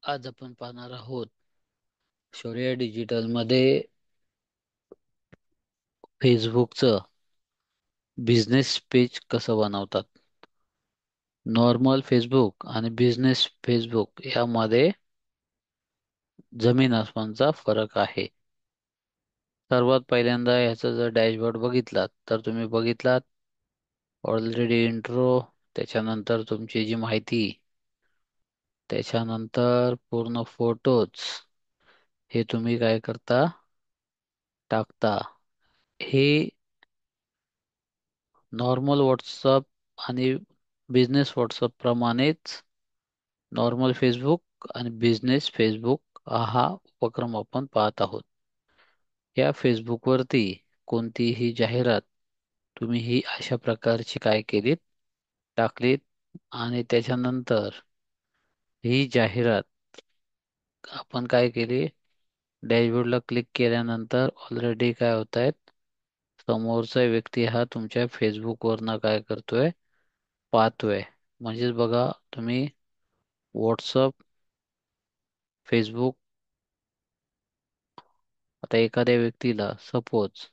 आज आपण पाहणार आहोत शौर्य डिजिटल मध्ये फेसबुकचं बिझनेस पेज कसं बनवतात. नॉर्मल फेसबुक आणि बिझनेस फेसबुक यामध्ये जमीन आसमानचा फरक आहे. सर्वात पहिल्यांदा ह्याचा जर डॅशबोर्ड बघितलात तर तुम्ही बघितलात ऑलरेडी इंट्रो, त्याच्यानंतर तुमची जी माहिती, त्याच्यानंतर पूर्ण फोटोज हे तुम्ही काय करता, टाकता. हे नॉर्मल व्हॉट्सअप आणि बिझनेस व्हॉट्सअप प्रमाणेच नॉर्मल फेसबुक आणि बिझनेस फेसबुक हा उपक्रम आपण पाहत आहोत. या फेसबुकवरती कोणतीही जाहिरात तुम्ही ही अशा प्रकारची काय केलीत, टाकलीत आणि त्याच्यानंतर ही जाहिरात आपण काय केली, डॅशबोर्डला क्लिक केल्यानंतर ऑलरेडी काय होत आहेत, समोरचा व्यक्ती हा तुमच्या फेसबुकवरनं काय करतोय, पाहतोय. म्हणजेच बघा तुम्ही व्हॉट्सअप, फेसबुक, आता एखाद्या व्यक्तीला सपोज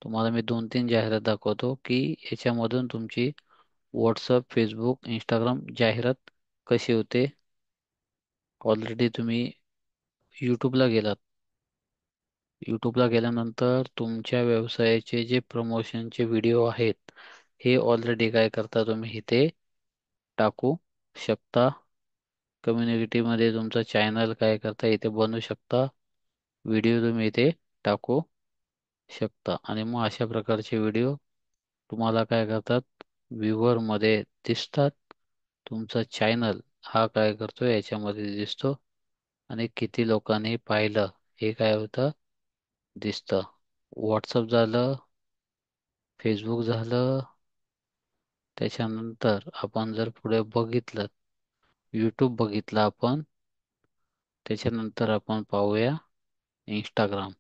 तुम्हाला मी 2-3 जाहिरात दाखवतो की याच्यामधून तुमची व्हॉट्सअप, फेसबुक, इंस्टाग्राम जाहिरात कशी होते. ऑलरेडी तुम्ही यूट्यूबला गेलात. यूट्यूबला गेल्यानंतर तुमच्या व्यवसायाचे जे प्रमोशनचे व्हिडिओ आहेत हे ऑलरेडी काय करता, तुम्ही इथे टाकू शकता. कम्युनिटीमध्ये तुमचा चॅनल काय करता, इथे बनवू शकता. व्हिडिओ तुम्ही इथे टाकू शकता आणि मग अशा प्रकारचे व्हिडिओ तुम्हाला काय करतात, व्ह्यूवर मध्ये दिसतात. तुमचा चॅनल हा काय करतो याच्यामध्ये दिसतो आणि किती लोकांनी पाहिलं हे काय होतं, दिसतं. व्हॉट्सअप झालं, फेसबुक झालं, त्याच्यानंतर आपण जर पुढे बघितलं, यूट्यूब बघितलं आपण, त्याच्यानंतर आपण पाहूया इंस्टाग्राम.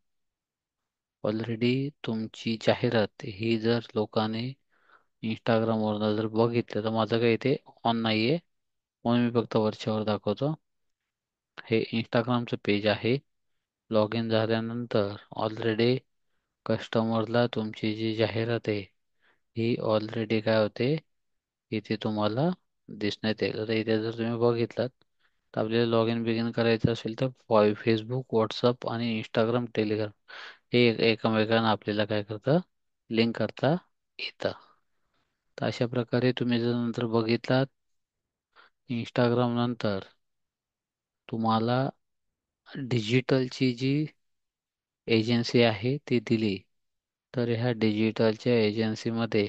ऑलरेडी तुमची जाहिरात ही जर लोकांनी इंस्टाग्रामवरनं जर बघितलं, तर माझं काही इथे ऑन नाहीये म्हणून मी फक्त वरच्यावर दाखवतो. हे इंस्टाग्रामचं पेज आहे. लॉग इन झाल्यानंतर ऑलरेडी कस्टमरला तुमची जी जाहिरात आहे ही ऑलरेडी काय होते, इथे तुम्हाला दिसण्यात येईल. आता इथे जर तुम्ही बघितलात तर आपल्याला लॉग इन बिगिन करायचं असेल तर फेसबुक, व्हॉट्सअप आणि इंस्टाग्राम, टेलिग्राम हे एकमेकांना आपल्याला काय करतं, लिंक करता येतं. तर अशा प्रकारे तुम्ही जर नंतर बघितलात इंस्टाग्राम नंतर तुम्हाला डिजिटलची जी एजन्सी आहे ती दिली. तर ह्या डिजिटलच्या एजन्सीमध्ये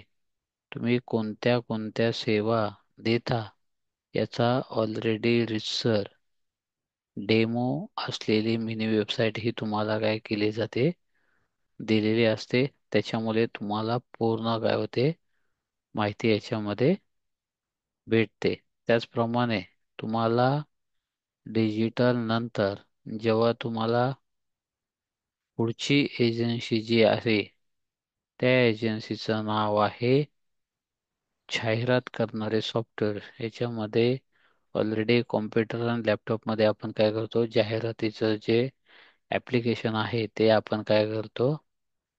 तुम्ही कोणत्या कोणत्या सेवा देता याचा ऑलरेडी रितसर डेमो असलेली मिनी वेबसाईट ही तुम्हाला काय केली जाते, दिलेली असते. त्याच्यामुळे तुम्हाला पूर्ण काय होते, माहिती याच्यामध्ये भेटते. त्याचप्रमाणे तुम्हाला डिजिटल नंतर जेव्हा तुम्हाला पुढची एजन्सी जी आहे त्या एजन्सीचं नाव आहे जाहिरात करणारे सॉफ्टवेअर. याच्यामध्ये ऑलरेडी कॉम्प्युटर आणि लॅपटॉपमध्ये आपण काय करतो, जाहिरातीचं जे ॲप्लिकेशन आहे ते आपण काय करतो,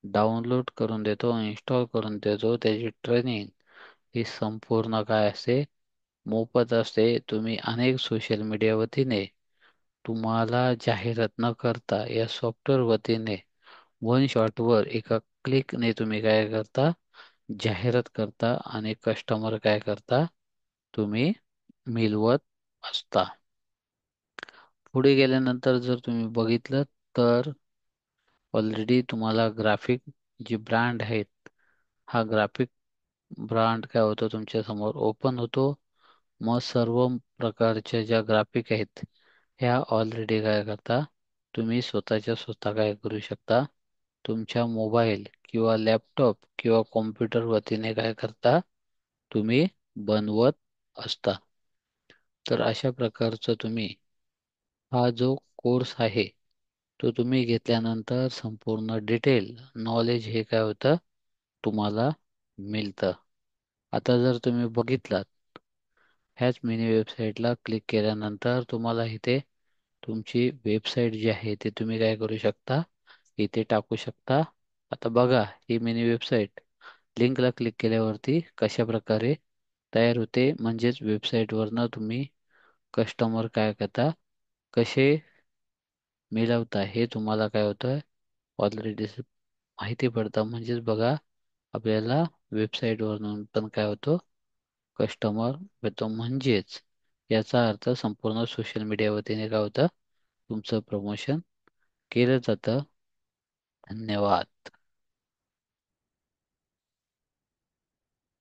डाउनलोड करून देतो, इन्स्टॉल करून देतो. त्याची ट्रेनिंग ही संपूर्ण काय असते, मोफत असते. तुम्ही अनेक सोशल मीडिया वतीने तुम्हाला जाहिरात न करता या सॉफ्टवेअर वतीने वन शॉटवर एका क्लिकने तुम्ही काय करता, जाहिरात करता आणि कस्टमर काय करता, तुम्ही मिळवत असता. पुढे गेल्यानंतर जर तुम्ही बघितलं तर ऑलरेडी तुम्हाला ग्राफिक जी ब्रँड आहेत, हा ग्राफिक ब्रँड काय होतो तुमच्या समोर ओपन होतो. मग सर्व प्रकारच्या ज्या ग्राफिक आहेत ह्या ऑलरेडी काय करता, तुम्ही स्वतःच्या स्वतः काय करू शकता, तुमच्या मोबाईल किंवा लॅपटॉप किंवा कॉम्प्युटर वतीने काय करता, तुम्ही बनवत असता. तर अशा प्रकारचं तुम्ही हा जो कोर्स आहे तो तुम्ही घेतल्यानंतर संपूर्ण डिटेल नॉलेज हे काय होतं, तुम्हाला मिळतं. आता जर तुम्ही बघितलात ह्याच मिनी वेबसाईटला क्लिक केल्यानंतर तुम्हाला इथे तुमची वेबसाईट जी आहे ते तुम्ही काय करू शकता, इथे टाकू शकता. आता बघा ही मिनी वेबसाईट लिंकला क्लिक केल्यावरती कशा प्रकारे तयार होते. म्हणजेच वेबसाईटवरनं तुम्ही कस्टमर काय करता, कसे मिळवता हे तुम्हाला काय होतं ऑलरेडी माहिती पडतं. म्हणजेच बघा आपल्याला वेबसाईटवरून पण काय होतं, कस्टमर भेटतो. म्हणजेच याचा अर्थ संपूर्ण सोशल मीडिया वतीने काय होतं, तुमचं प्रमोशन केलं जातं. धन्यवाद.